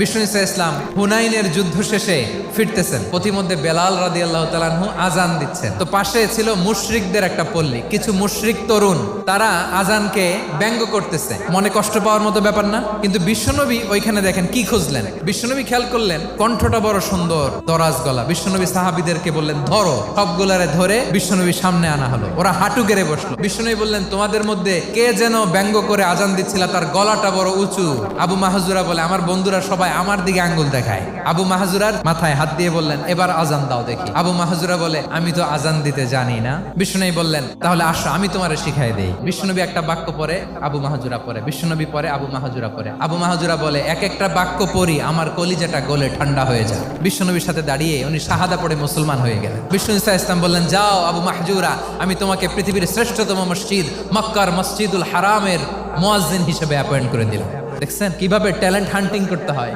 বিষ্ণু ইসা ইসলাম হুনাইনের যুদ্ধ শেষে ফিরতেছেন, পথিমধ্যে বেলাল রাদিয়াল্লাহু তাআলা আনহু আজান দিচ্ছেন। তো পাশে ছিল মুশরিকদের একটা পল্লী, কিছু মুশরিক তরুণ, তারা আজানকে ব্যঙ্গ করতেছে। মনে কষ্ট পাওয়ার মতো ব্যাপার না, কিন্তু বিশ্বনবী ওইখানে দেখেন কি খুঁজলেন। বিশ্বনবী খেয়াল করলেন কণ্ঠটা বড় সুন্দর, দরাজ গলা। বিশ্বনবী সাহাবীদেরকে বললেন ধরো, সবগুলারে ধরে বিশ্বনবী সামনে আনা হলো। ওরা হাঁটু গেড়ে বসলো। বিশ্বনবী বললেন তোমাদের মধ্যে কে যেন ব্যঙ্গ করে আজান দিচ্ছিল, তার গলাটা বড় উঁচু। আবু মাহজুরা বলে আমার বন্ধুরা সবাই আমার দিকে আঙ্গুল দেখায়। আবু মাহজুরার মাথায় হাত দিয়ে বললেন এবার আজান দাও দেখি। আবু মাহজুরা বলে আমি তো আজান দিতে জানি না। বিশ্বনবী বললেন তাহলে আসো আমি তোমারে শিখাই দেই। বিশ্বনবী একটা বাক্য পরে, আবু মাহজুরা পরে, বিশ্বনবী পরে, আবু মাহজুরা পরে। আবু মাহজুরা বলে এক একটা বাক্য পড়ি আমার কলিজাটা গলে ঠান্ডা হয়ে যায়। বিশ্বনবীর সাথে দাঁড়িয়ে উনি শাহাদা পড়ে মুসলমান হয়ে গেলেন। বিষ্ণু ইসা ইসলাম বললেন যাও আবু মাহজুরা, আমি তোমাকে পৃথিবীর শ্রেষ্ঠতম মসজিদ মক্কার মসজিদুল হারামের মুয়াজ্জিন হিসেবে অ্যাপয়েন্ট করে দিলাম। দেখছেন কিভাবে ট্যালেন্ট হান্টিং করতে হয়।